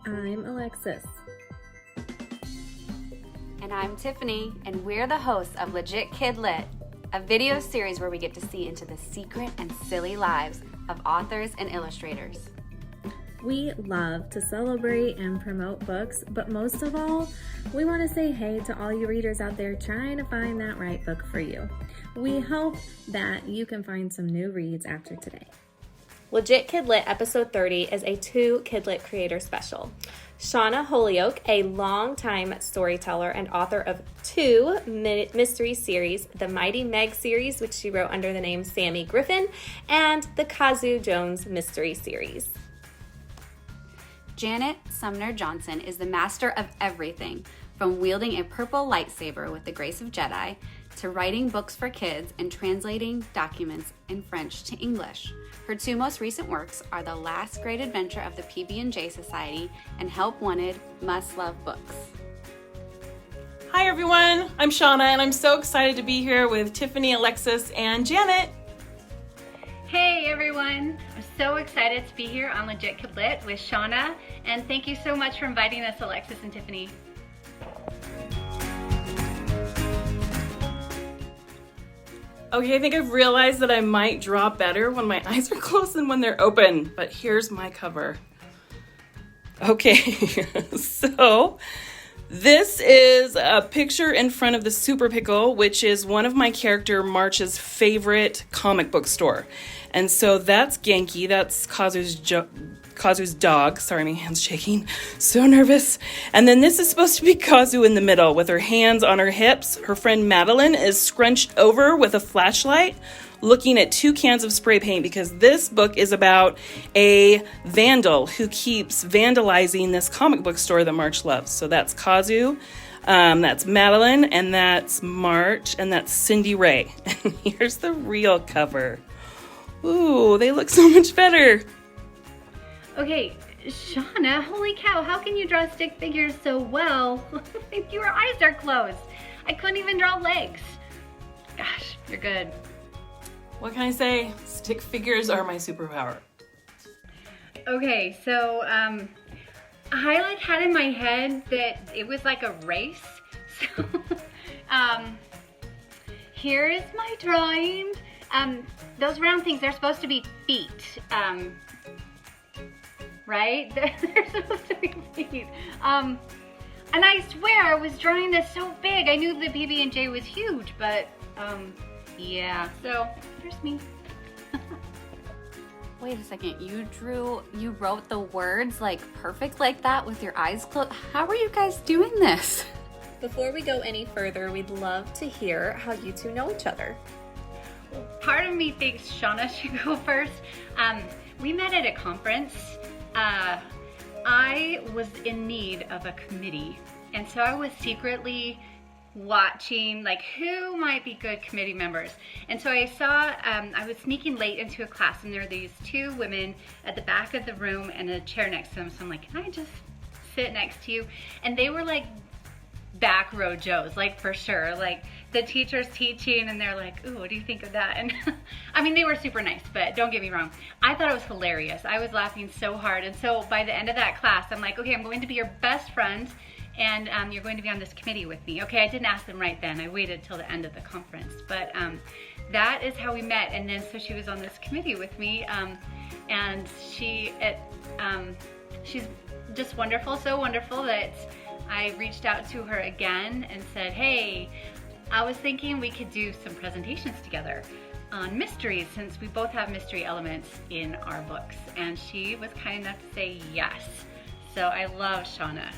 I'm Alexis. And I'm Tiffany, and we're the hosts of Legit Kid Lit, a video series where we get to see into the secret and silly lives of authors and illustrators. We love to celebrate and promote books, but most of all, we want to say hey to all you readers out there trying to find that right book for you. We hope that you can find some new reads after today. Legit Kid Lit episode 30 is a TWO KIDLIT Creator Special. Shauna Holyoak, a longtime storyteller and author of 2 mystery series, the Mighty Meg Series, which she wrote under the name Sammy Griffin, and the Kazu Jones Mystery Series. Janet Sumner Johnson is the master of everything, from wielding a purple lightsaber with the grace of Jedi, to writing books for kids and translating documents in French to English. Her 2 most recent works are The Last Great Adventure of the PB&J Society and Help Wanted Must Love Books. Hi everyone, I'm Shauna and I'm so excited to be here with Tiffany, Alexis, and Janet. Hey everyone, I'm so excited to be here on Legit Kid Lit with Shauna, and thank you so much for inviting us, Alexis and Tiffany. Okay, I think I've realized that I might draw better when my eyes are closed than when they're open, but here's my cover. Okay, so this is a picture in front of the Super Pickle, which is one of my character March's favorite comic book store. And so that's Genki, that's Kazu's dog. Sorry, my hand's shaking. So nervous. And then this is supposed to be Kazu in the middle with her hands on her hips. Her friend Madeline is scrunched over with a flashlight looking at 2 cans of spray paint because this book is about a vandal who keeps vandalizing this comic book store that March loves. So that's Kazu, that's Madeline, and that's March, and that's Cindy Ray. And here's the real cover. Ooh, they look so much better. Okay, Shauna, holy cow, how can you draw stick figures so well if your eyes are closed? I couldn't even draw legs. Gosh, you're good. What can I say? Stick figures are my superpower. Okay, so I had in my head that it was like a race. So here is my drawing. Those round things, they're supposed to be feet. Right? They're supposed to be feet. And I swear I was drawing this so big. I knew the PB&J was huge, but yeah. So here's me. Wait a second, you wrote the words like perfect like that with your eyes closed? How are you guys doing this? Before we go any further, we'd love to hear how you 2 know each other. Part of me thinks Shauna should go first. We met at a conference. I was in need of a committee, and so I was secretly watching like who might be good committee members. And so I saw, I was sneaking late into a class, and there were these 2 women at the back of the room and a chair next to them. So I'm like, can I just sit next to you? And they were like back row Joes, like for sure. Like the teacher's teaching and they're like, ooh, what do you think of that? And I mean, they were super nice, but don't get me wrong. I thought it was hilarious. I was laughing so hard. And so by the end of that class, I'm like, okay, I'm going to be your best friend, and you're going to be on this committee with me. Okay, I didn't ask them right then. I waited till the end of the conference, but that is how we met. And then so she was on this committee with me, and she's just wonderful, so wonderful that I reached out to her again and said, hey, I was thinking we could do some presentations together on mysteries, since we both have mystery elements in our books. And she was kind enough to say yes. So I love Shauna.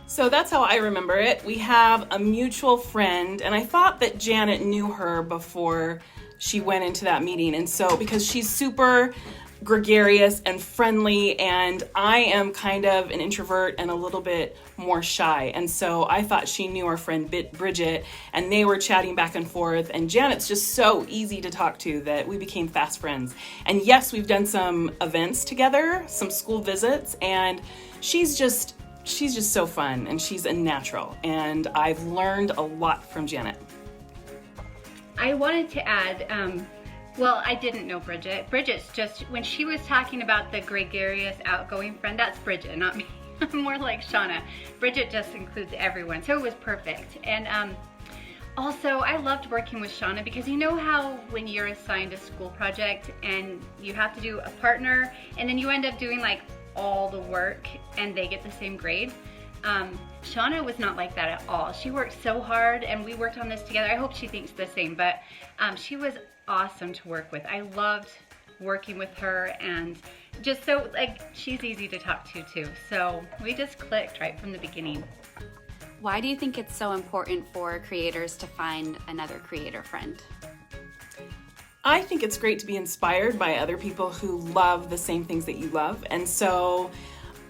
So that's how I remember it. We have a mutual friend, and I thought that Janet knew her before she went into that meeting. And so, because she's super gregarious and friendly, and I am kind of an introvert and a little bit more shy. And so I thought she knew our friend Bridget, and they were chatting back and forth, and Janet's just so easy to talk to that we became fast friends. And yes, we've done some events together, some school visits, and she's just so fun, and she's a natural, and I've learned a lot from Janet. I wanted to add, well, I didn't know Bridget. Bridget's just, when she was talking about the gregarious, outgoing friend, that's Bridget, not me. more like Shauna. Bridget just includes everyone, so it was perfect. And also, I loved working with Shauna because you know how when you're assigned a school project and you have to do a partner and then you end up doing like all the work and they get the same grade? Shauna was not like that at all. She worked so hard and we worked on this together. I hope she thinks the same, but she was awesome to work with. I loved working with her, and just so, like, she's easy to talk to too. So we just clicked right from the beginning. Why do you think it's so important for creators to find another creator friend? I think it's great to be inspired by other people who love the same things that you love. And so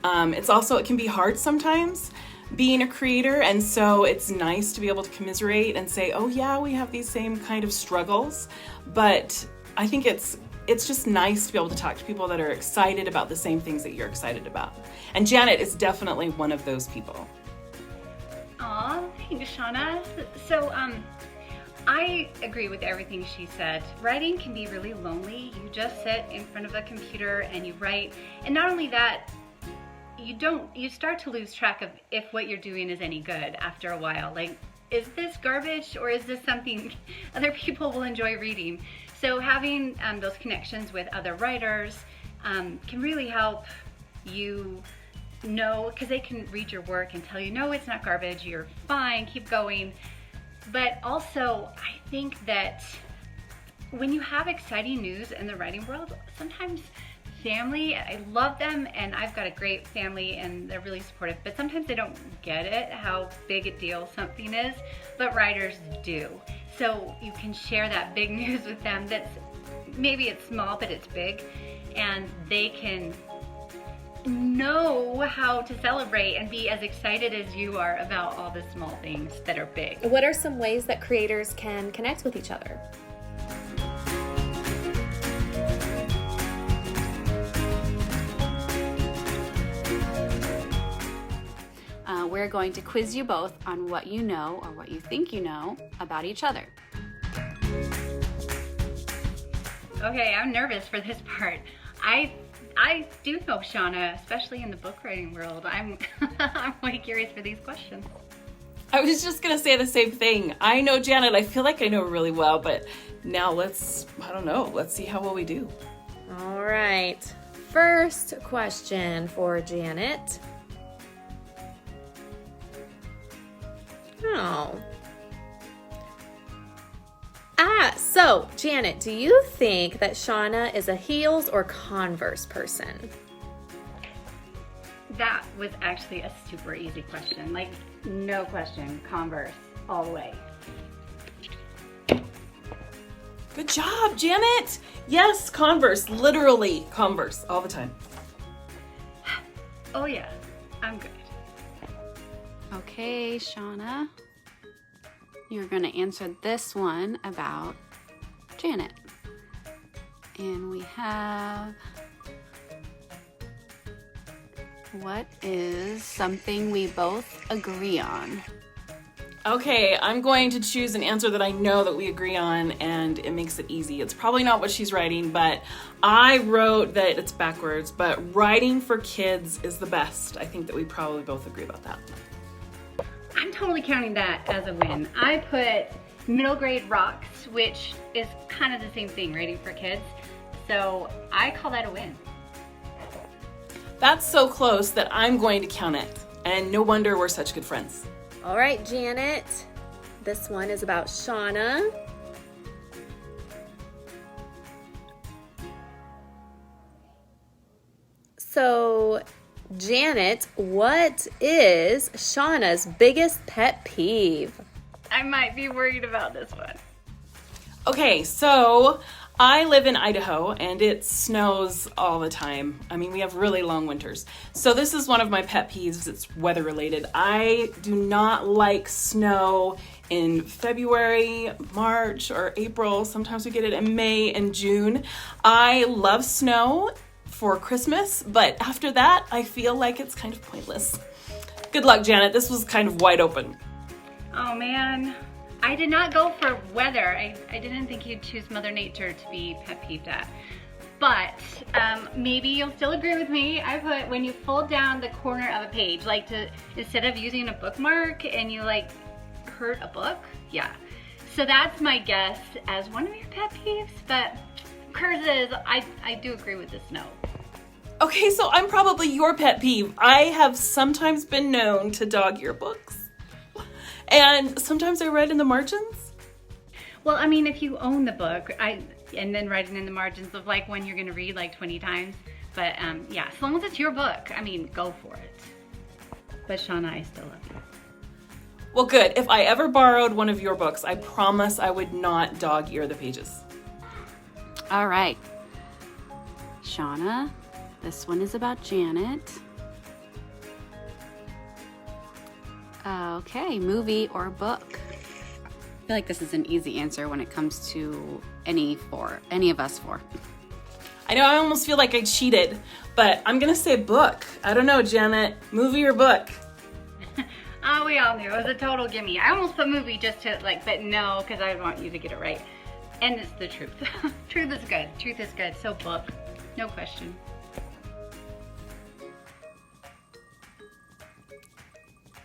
it can be hard sometimes being a creator. And so it's nice to be able to commiserate and say, oh yeah, we have these same kind of struggles. But I think it's just nice to be able to talk to people that are excited about the same things that you're excited about. And Janet is definitely one of those people. Aw, thanks, Shauna. So, I agree with everything she said. Writing can be really lonely. You just sit in front of a computer and you write. And not only that, you start to lose track of if what you're doing is any good after a while. Like, is this garbage or is this something other people will enjoy reading? So having those connections with other writers can really help you know, because they can read your work and tell you, no, it's not garbage, you're fine, keep going. But also, I think that when you have exciting news in the writing world, sometimes family, I love them and I've got a great family and they're really supportive, but sometimes they don't get it, how big a deal something is, but writers do. So you can share that big news with them that's, maybe it's small, but it's big, and they can know how to celebrate and be as excited as you are about all the small things that are big. What are some ways that creators can connect with each other? We're going to quiz you both on what you know or what you think you know about each other. Okay, I'm nervous for this part. I do know Shauna, especially in the book writing world. I'm way curious for these questions. I was just going to say the same thing. I know Janet. I feel like I know her really well, but now let's see how well we do. All right. First question for Janet. Oh. So Janet, do you think that Shauna is a heels or Converse person? That was actually a super easy question. Like, no question, Converse, all the way. Good job, Janet. Yes, Converse, literally Converse all the time. Oh yeah, I'm good. Okay, Shauna, you're going to answer this one about Janet. And we have, what is something we both agree on? Okay, I'm going to choose an answer that I know that we agree on, and it makes it easy. It's probably not what she's writing, but I wrote that it's backwards, but writing for kids is the best. I think that we probably both agree about that. I'm totally counting that as a win. I put middle grade rocks, which is kind of the same thing, writing for kids. So I call that a win. That's so close that I'm going to count it, and no wonder we're such good friends. All right, Janet. This one is about Shauna. So, Janet, what is Shauna's biggest pet peeve? I might be worried about this one. Okay, so I live in Idaho and it snows all the time. I mean, we have really long winters. So this is one of my pet peeves. It's weather related. I do not like snow in February, March, or April. Sometimes we get it in May and June. I love snow for Christmas, but after that, I feel like it's kind of pointless. Good luck, Janet. This was kind of wide open. Oh man, I did not go for weather. I didn't think you'd choose Mother Nature to be pet peeved at. But maybe you'll still agree with me. I put when you fold down the corner of a page, like instead of using a bookmark and you like hurt a book. Yeah. So that's my guess as one of your pet peeves, but curses, I do agree with this no. Okay, so I'm probably your pet peeve. I have sometimes been known to dog ear books. And sometimes I write in the margins. Well, I mean, if you own the book, and then writing in the margins of like one you're gonna read like 20 times. But yeah, as long as it's your book, I mean, go for it. But Shauna, I still love you. Well, good. If I ever borrowed one of your books, I promise I would not dog ear the pages. All right. Shauna, this one is about Janet. Okay, movie or book? I feel like this is an easy answer when it comes to any of us four. I know I almost feel like I cheated, but I'm gonna say book. I don't know, Janet, movie or book? Oh, we all knew. It was a total gimme. I almost put movie just to like, but no, because I want you to get it right. And it's the truth. Truth is good. Truth is good. So book, no question.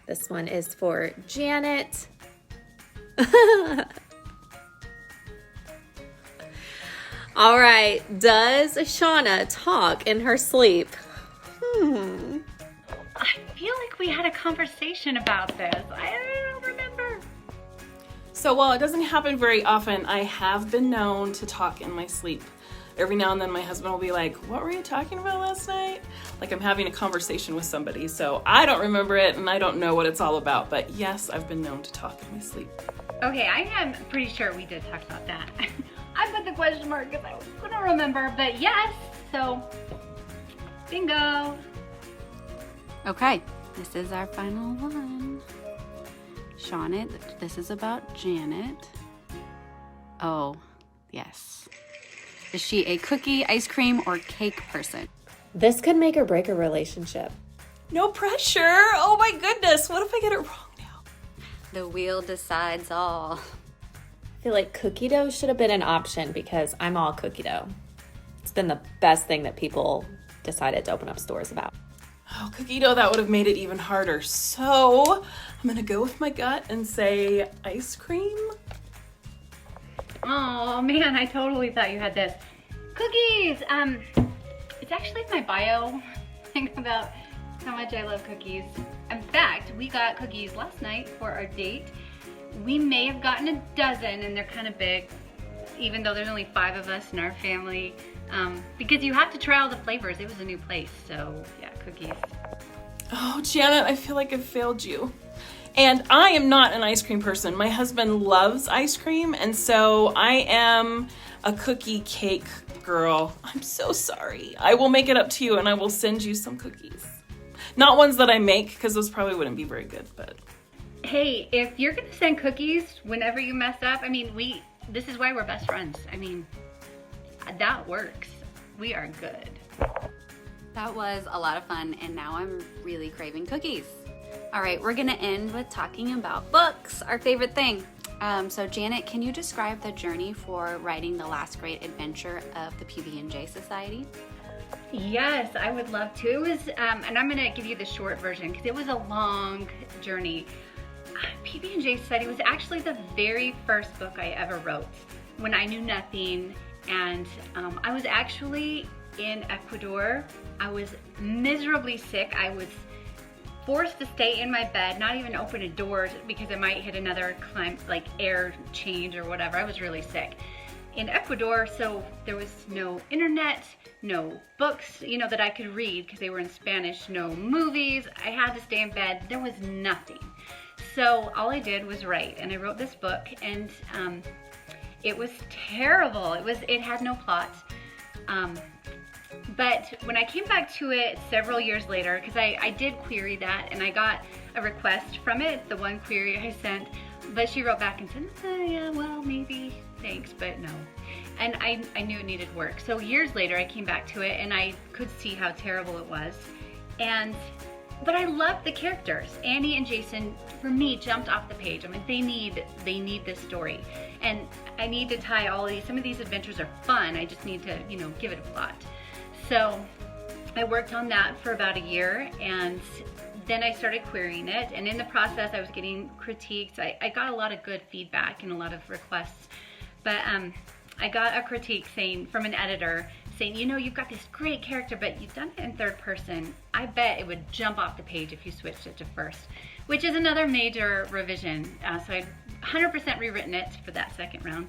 This one is for Janet. All right. Does Shauna talk in her sleep? I feel like we had a conversation about this. I don't remember. So while it doesn't happen very often, I have been known to talk in my sleep. Every now and then my husband will be like, what were you talking about last night? Like I'm having a conversation with somebody. So I don't remember it and I don't know what it's all about. But yes, I've been known to talk in my sleep. Okay, I am pretty sure we did talk about that. I put the question mark because I couldn't remember, but yes, so bingo. Okay, this is our final one. Shauna, this is about Janet. Oh, yes. Is she a cookie, ice cream, or cake person? This could make or break a relationship. No pressure. Oh my goodness. What if I get it wrong now? The wheel decides all. I feel like cookie dough should have been an option because I'm all cookie dough. It's been the best thing that people decided to open up stores about. Oh, cookie dough, that would have made it even harder. So I'm gonna go with my gut and say ice cream. Oh man, I totally thought you had this. Cookies! It's actually in my bio. Think about how much I love cookies. In fact, we got cookies last night for our date. We may have gotten a dozen and they're kind of big, even though there's only 5 of us in our family. Because you have to try all the flavors. It was a new place, so yeah, cookies. Oh, Janet, I feel like I've failed you. And I am not an ice cream person. My husband loves ice cream, and so I am a cookie cake girl. I'm so sorry. I will make it up to you, and I will send you some cookies. Not ones that I make, because those probably wouldn't be very good, but... Hey, if you're gonna send cookies whenever you mess up, I mean, this is why we're best friends. I mean, that works. We are good. That was a lot of fun, and now I'm really craving cookies. All right, we're gonna end with talking about books, our favorite thing. So Janet, can you describe the journey for writing the last great adventure of the PB&J Society? Yes, I would love to. It was, and I'm gonna give you the short version because it was a long journey. PB&J Society was actually the very first book I ever wrote when I knew nothing, and I was actually in Ecuador. I was miserably sick. I was forced to stay in my bed, not even open a door because I might hit another air change or whatever. I was really sick in Ecuador, so there was no internet, no books, that I could read because they were in Spanish, no movies. I had to stay in bed. There was nothing. So all I did was write, and I wrote this book, and it was terrible. It had no plot. But when I came back to it several years later, because I did query that, and I got a request from it, the one query I sent, but she wrote back and said, yeah, well, maybe, thanks, but no. And I knew it needed work. So years later, I came back to it, and I could see how terrible it was. But I loved the characters. Annie and Jason, for me, jumped off the page. I mean, they need this story. And I need to tie some of these adventures are fun. I just need to, give it a plot. So I worked on that for about a year, and then I started querying it, and in the process I was getting critiques. I got a lot of good feedback and a lot of requests, but I got a critique from an editor saying, you know, you've got this great character, but you've done it in third person. I bet it would jump off the page if you switched it to first, which is another major revision. So I've 100% rewritten it for that second round.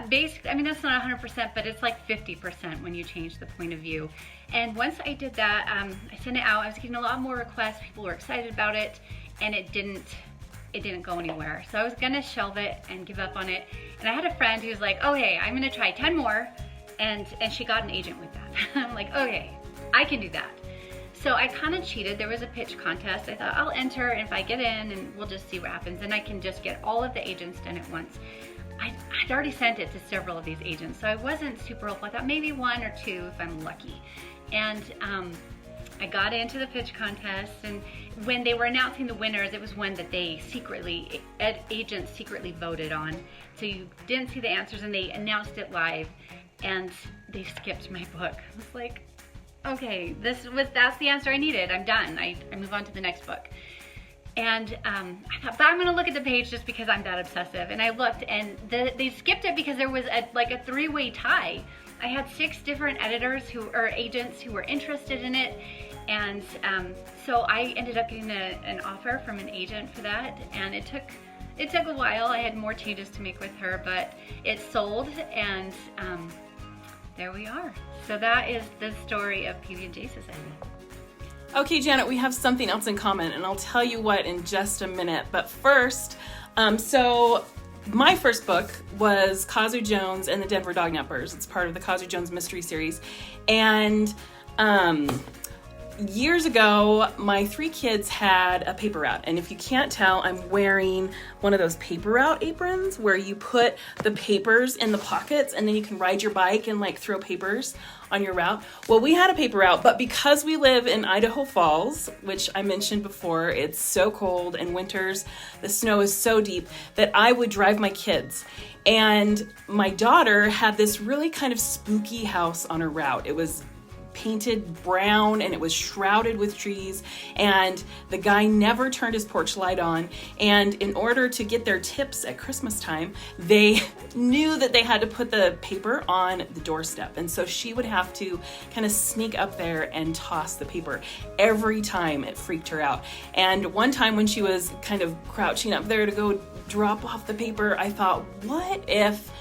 Basically, I mean, that's not 100%, but it's like 50% when you change the point of view. And once I did that, I sent it out. I was getting a lot more requests. People were excited about it, and it didn't go anywhere. So I was gonna shelve it and give up on it. And I had a friend who was like, oh, hey, I'm gonna try 10 more. And she got an agent with that. I'm like, okay, I can do that. So I kind of cheated. There was a pitch contest. I thought I'll enter, and if I get in, and we'll just see what happens. And I can just get all of the agents done at once. I'd already sent it to several of these agents, so I wasn't super hopeful. I thought maybe 1 or 2 if I'm lucky. And I got into the pitch contest, and when they were announcing the winners, it was one that they agents secretly voted on. So you didn't see the answers, and they announced it live, and they skipped my book. I was like, okay, that's the answer I needed. I'm done. I move on to the next book. And I thought, but I'm gonna look at the page just because I'm that obsessive. And I looked, and they skipped it because there was a 3-way tie. I had 6 different agents who were interested in it. And so I ended up getting an offer from an agent for that. And it took a while. I had more changes to make with her, but it sold, and there we are. So that is the story of Peeve and J Society. Okay, Janet, we have something else in common, and I'll tell you what in just a minute. But first, so my first book was Kazu Jones and the Denver Dognappers. It's part of the Kazu Jones Mystery Series. And years ago, my 3 kids had a paper route. And if you can't tell, I'm wearing one of those paper route aprons where you put the papers in the pockets and then you can ride your bike and throw papers on your route. Well, we had a paper route, but because we live in Idaho Falls, which I mentioned before, it's so cold, and winters, the snow is so deep, that I would drive my kids. And my daughter had this really kind of spooky house on her route. It was painted brown, and it was shrouded with trees, and the guy never turned his porch light on. And in order to get their tips at Christmas time, they knew that they had to put the paper on the doorstep, and so she would have to kind of sneak up there and toss the paper. Every time it freaked her out. And one time when she was kind of crouching up there to go drop off the paper, I thought, what if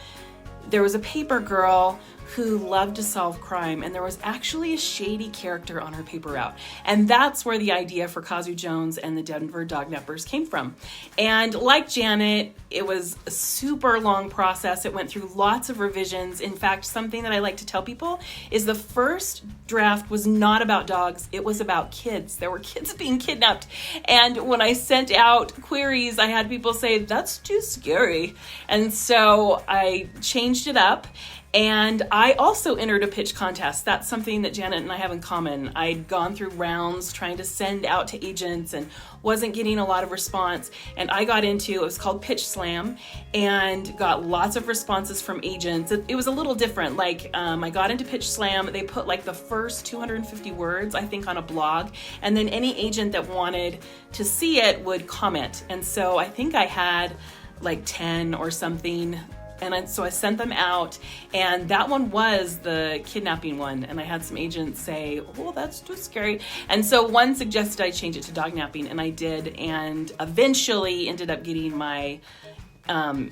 there was a paper girl who loved to solve crime, and there was actually a shady character on her paper route. And that's where the idea for Kazu Jones and the Denver Dognappers came from. And like Janet, it was a super long process. It went through lots of revisions. In fact, something that I like to tell people is the first draft was not about dogs, it was about kids. There were kids being kidnapped. And when I sent out queries, I had people say, that's too scary. And so I changed it up. And I also entered a pitch contest. That's something that Janet and I have in common. I'd gone through rounds trying to send out to agents and wasn't getting a lot of response. And I got into, it was called Pitch Slam, and got lots of responses from agents. It was a little different. I got into Pitch Slam. They put the first 250 words, I think, on a blog. And then any agent that wanted to see it would comment. And so I think I had 10 or something. And so I sent them out, and that one was the kidnapping one. And I had some agents say, oh, that's too scary. And so one suggested I change it to dognapping, and I did, and eventually ended up getting my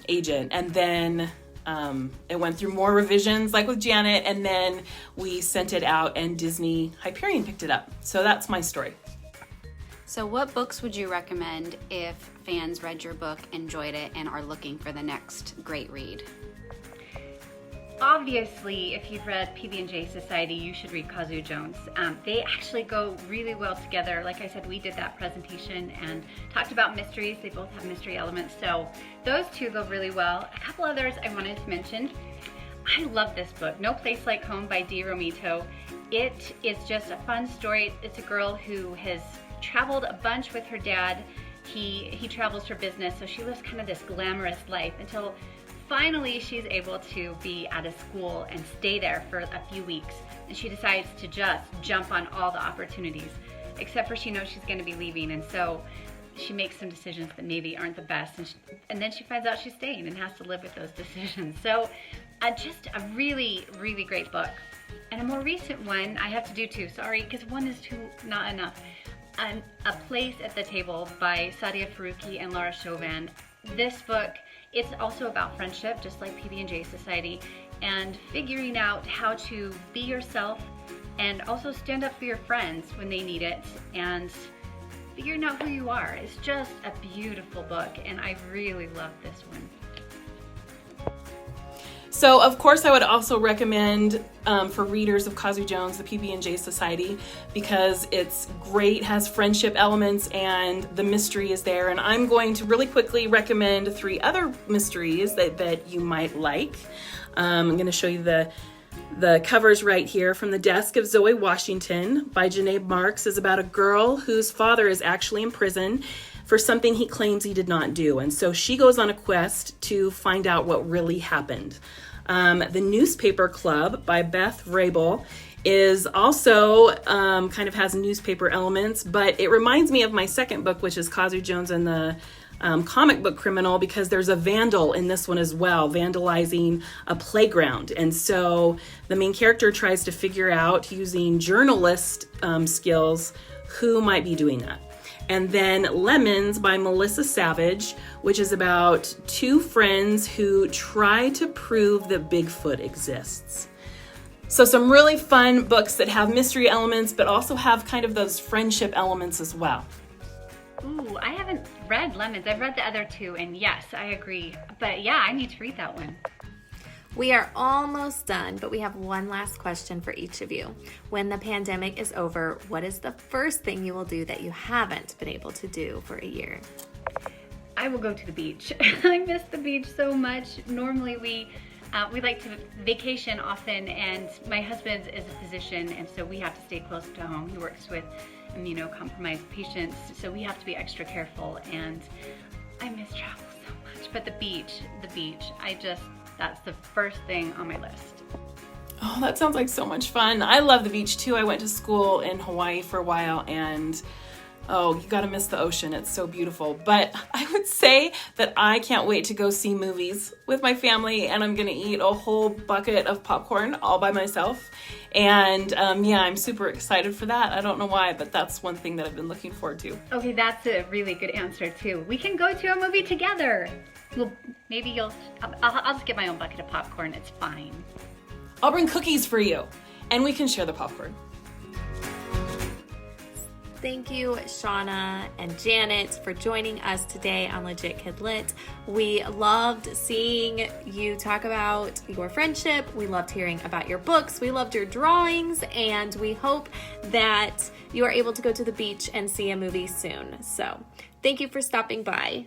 agent. And then it went through more revisions, like with Janet, and then we sent it out, and Disney Hyperion picked it up. So that's my story. So what books would you recommend if fans read your book, enjoyed it, and are looking for the next great read? Obviously, if you've read Peeve and J Society, you should read Kazu Jones. They actually go really well together. Like I said, we did that presentation and talked about mysteries. They both have mystery elements, so those two go really well. A couple others I wanted to mention. I love this book, No Place Like Home by D Romito. It is just a fun story. It's a girl who has traveled a bunch with her dad. He travels for business, so she lives kind of this glamorous life until finally she's able to be at a school and stay there for a few weeks. And she decides to just jump on all the opportunities, except for she knows she's going to be leaving. And so she makes some decisions that maybe aren't the best. And then she finds out she's staying and has to live with those decisions. So just a really, really great book. And a more recent one, I have to do two, sorry, because one is not enough. A Place at the Table by Sadia Faruqi and Laura Chauvin. This book, it's also about friendship, just like PB&J Society, and figuring out how to be yourself and also stand up for your friends when they need it, and figuring out who you are. It's just a beautiful book, and I really love this one. So, of course, I would also recommend for readers of Kazu Jones, the PB&J Society, because it's great, has friendship elements, and the mystery is there. And I'm going to really quickly recommend 3 other mysteries that you might like. I'm going to show you the covers right here. From the Desk of Zoe Washington by Janae Marks is about a girl whose father is actually in prison for something he claims he did not do. And so she goes on a quest to find out what really happened. The Newspaper Club by Beth Rabel is also kind of has newspaper elements, but it reminds me of my second book, which is Kazu Jones and the Comic Book Criminal, because there's a vandal in this one as well, vandalizing a playground. And so the main character tries to figure out, using journalist skills, who might be doing that. And then Lemons by Melissa Savage, which is about 2 friends who try to prove that Bigfoot exists. So some really fun books that have mystery elements, but also have kind of those friendship elements as well. Ooh, I haven't read Lemons. I've read the other 2, and yes, I agree. But yeah, I need to read that one. We are almost done, but we have one last question for each of you. When the pandemic is over, what is the first thing you will do that you haven't been able to do for a year? I will go to the beach. I miss the beach so much. Normally we like to vacation often, and my husband is a physician, and so we have to stay close to home. He works with immunocompromised patients, so we have to be extra careful, and I miss travel so much. But the beach, that's the first thing on my list. Oh, that sounds like so much fun. I love the beach too. I went to school in Hawaii for a while, and oh, you gotta miss the ocean. It's so beautiful. But I would say that I can't wait to go see movies with my family, and I'm gonna eat a whole bucket of popcorn all by myself. And yeah, I'm super excited for that. I don't know why, but that's one thing that I've been looking forward to. Okay, that's a really good answer too. We can go to a movie together. Well, maybe I'll just get my own bucket of popcorn. It's fine. I'll bring cookies for you, and we can share the popcorn. Thank you, Shauna and Janet, for joining us today on Legit Kid Lit. We loved seeing you talk about your friendship. We loved hearing about your books. We loved your drawings, and we hope that you are able to go to the beach and see a movie soon. So thank you for stopping by.